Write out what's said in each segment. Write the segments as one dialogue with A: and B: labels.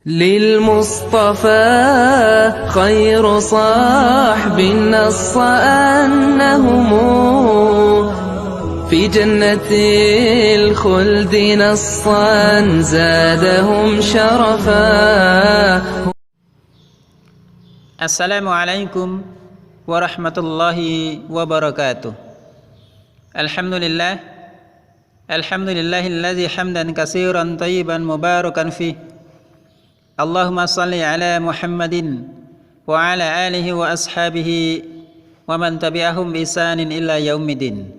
A: للمصطفى خير صاحب نص أنهم في جنة الخلد نصا زادهم شرفا.
B: Assalamualaikum warahmatullahi wabarakatuh. Alhamdulillahilladzi hamdan katsiran thayyiban mubarakan fih. Allahumma salli ala Muhammadin wa ala alihi wa ashabihi wa man tabi'ahum bi ihsanin ila yaumiddin.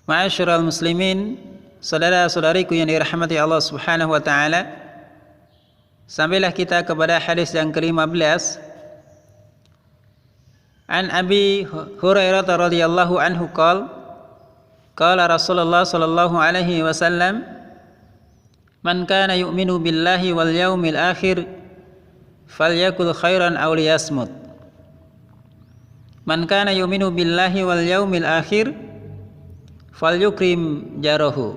B: Ma'asyiral muslimin, saudara-saudariku yang dirahmati Allah Subhanahu wa taala, sampailah kita kepada hadis yang ke-15. An Abi Hurairah radhiyallahu anhu qala Rasulullah sallallahu alaihi wasallam, man kana yu'minu billahi wal yaumil akhir falyakul khairan aw liyasmut. Man kana yu'minu billahi wal yaumil akhir falyukrim jarahu.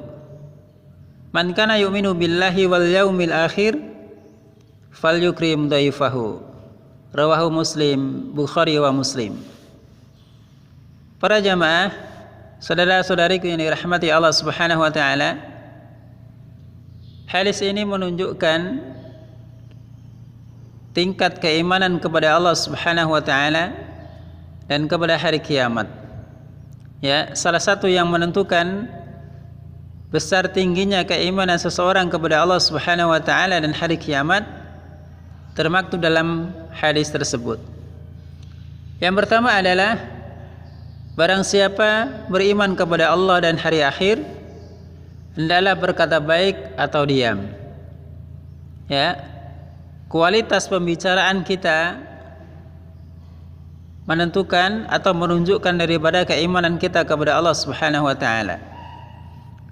B: Man kana yu'minu billahi wal yaumil akhir falyukrim dhaifahu. Rawahu Muslim, Bukhari wa Muslim. Para jamaah, saudara-saudariku yang dirahmati Allah Subhanahu wa taala, hadis ini menunjukkan tingkat keimanan kepada Allah Subhanahu wa taala dan kepada hari kiamat. Ya, salah satu yang menentukan besar tingginya keimanan seseorang kepada Allah Subhanahu wa taala dan hari kiamat termaktub dalam hadis tersebut. Yang pertama adalah barang siapa beriman kepada Allah dan hari akhir, hendaklah berkata baik atau diam. Ya, kualitas pembicaraan kita menentukan atau menunjukkan daripada keimanan kita kepada Allah Subhanahu wa taala.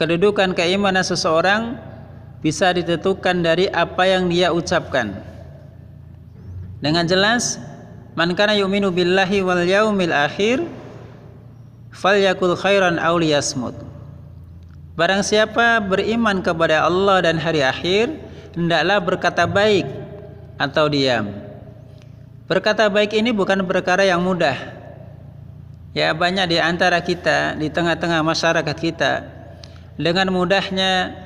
B: Kedudukan keimanan seseorang bisa ditentukan dari apa yang dia ucapkan. Dengan jelas, man kana yu'minu billahi wal yaumil akhir falyakul khairan aw liyasmut. Barang siapa beriman kepada Allah dan hari akhir, hendaklah berkata baik atau diam. Berkata baik ini bukan perkara yang mudah. Ya, banyak di antara kita, di tengah-tengah masyarakat kita, dengan mudahnya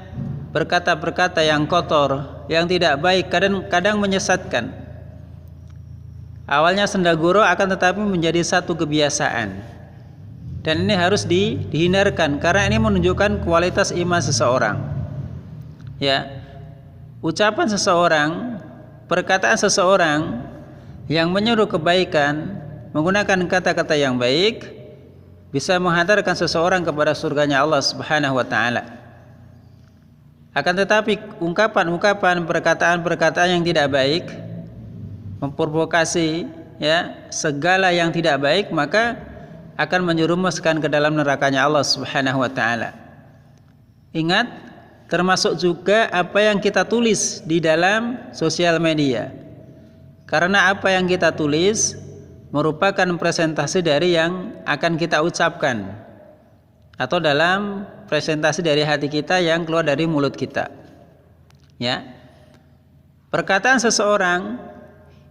B: berkata-berkata yang kotor, yang tidak baik, kadang menyesatkan. Awalnya sendaguro akan tetapi menjadi satu kebiasaan. Dan ini harus dihindarkan karena ini menunjukkan kualitas iman seseorang. Ya, ucapan seseorang, perkataan seseorang yang menyuruh kebaikan, menggunakan kata-kata yang baik, bisa menghantarkan seseorang kepada surganya Allah Subhanahu wa taala. Akan tetapi ungkapan-ungkapan, perkataan-perkataan yang tidak baik, memprovokasi ya segala yang tidak baik, maka akan menjerumuskan ke dalam nerakanya Allah Subhanahu wa taala. Ingat, termasuk juga apa yang kita tulis di dalam sosial media. Karena apa yang kita tulis merupakan presentasi dari yang akan kita ucapkan, atau dalam presentasi dari hati kita yang keluar dari mulut kita. Ya. Perkataan seseorang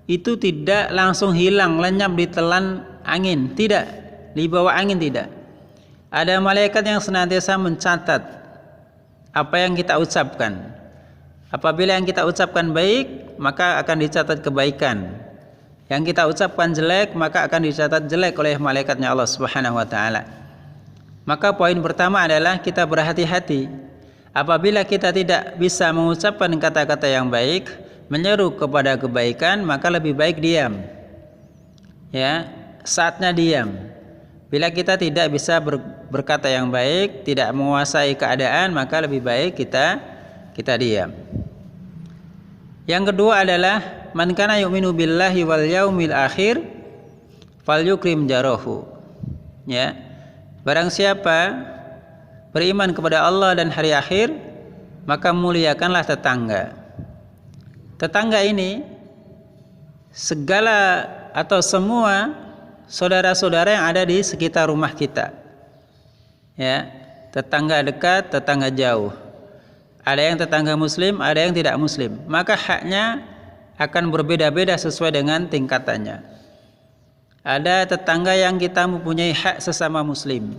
B: itu tidak langsung hilang, lenyap ditelan angin, tidak, dibawa angin, tidak. Ada malaikat yang senantiasa mencatat apa yang kita ucapkan. Apabila yang kita ucapkan baik, maka akan dicatat kebaikan. Yang kita ucapkan jelek, maka akan dicatat jelek oleh malaikatnya Allah Subhanahu wa taala. Maka poin pertama adalah kita berhati-hati. Apabila kita tidak bisa mengucapkan kata-kata yang baik, menyeru kepada kebaikan, maka lebih baik diam. Ya, saatnya diam. Bila kita tidak bisa berkata yang baik, tidak menguasai keadaan, maka lebih baik kita diam. Yang kedua adalah man kana yu'minu billahi wal yaumil akhir falyukrim jarahu. Ya. Barang siapa beriman kepada Allah dan hari akhir, maka muliakanlah tetangga. Tetangga ini segala atau semua saudara-saudara yang ada di sekitar rumah kita. Ya, tetangga dekat, tetangga jauh. ada yang tetangga muslim, ada yang tidak muslim, maka haknya akan berbeda-beda sesuai dengan tingkatannya. Ada tetangga yang kita mempunyai hak sesama muslim,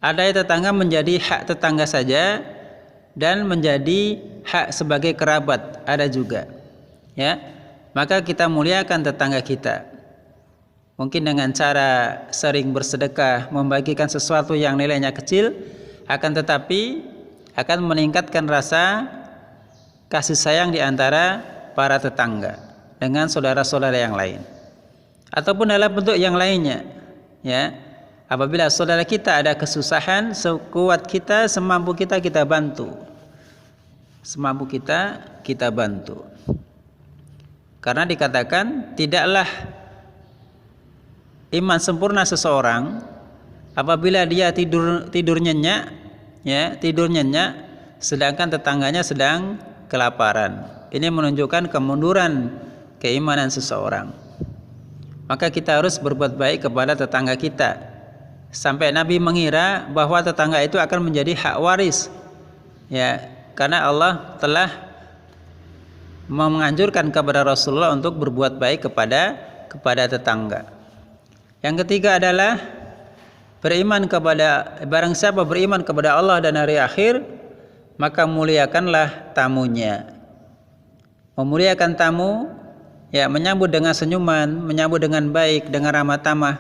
B: ada tetangga menjadi hak tetangga saja dan menjadi hak sebagai kerabat, ada juga, ya. Maka kita muliakan tetangga kita, mungkin dengan cara sering bersedekah, membagikan sesuatu yang nilainya kecil, akan tetapi akan meningkatkan rasa kasih sayang di antara para tetangga dengan saudara-saudara yang lain, ataupun dalam bentuk yang lainnya, ya. Apabila saudara kita ada kesusahan, sekuat kita, semampu kita, kita bantu. Semampu kita, kita bantu. Karena dikatakan tidaklah iman sempurna seseorang apabila dia tidur nyenyak, ya, tidur nyenyak, sedangkan tetangganya sedang kelaparan. Ini menunjukkan kemunduran keimanan seseorang. Maka kita harus berbuat baik kepada tetangga kita. Sampai Nabi mengira bahwa tetangga itu akan menjadi hak waris, ya, karena Allah telah menganjurkan kepada Rasulullah untuk berbuat baik kepada tetangga. Yang ketiga adalah beriman kepada, barang siapa beriman kepada Allah dan hari akhir, maka muliakanlah tamunya. Memuliakan tamu, ya, menyambut dengan senyuman, menyambut dengan baik, dengan ramah tamah,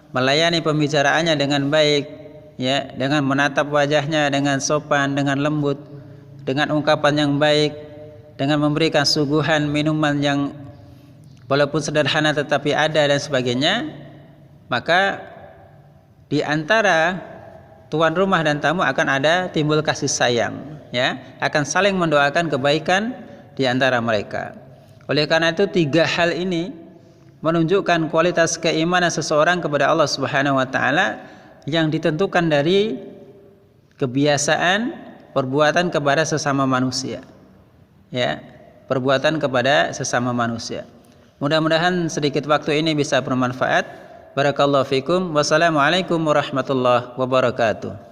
B: melayani pembicaraannya dengan baik, ya, dengan menatap wajahnya dengan sopan, dengan lembut, dengan ungkapan yang baik, dengan memberikan suguhan minuman yang walaupun sederhana tetapi ada dan sebagainya. Maka di antara tuan rumah dan tamu akan ada timbul kasih sayang, ya, akan saling mendoakan kebaikan di antara mereka. Oleh karena itu, tiga hal ini menunjukkan kualitas keimanan seseorang kepada Allah Subhanahu wa taala yang ditentukan dari kebiasaan perbuatan kepada sesama manusia. Ya, perbuatan kepada sesama manusia. Mudah-mudahan sedikit waktu ini bisa bermanfaat. Barakallahu fikum. Wassalamualaikum warahmatullahi wabarakatuh.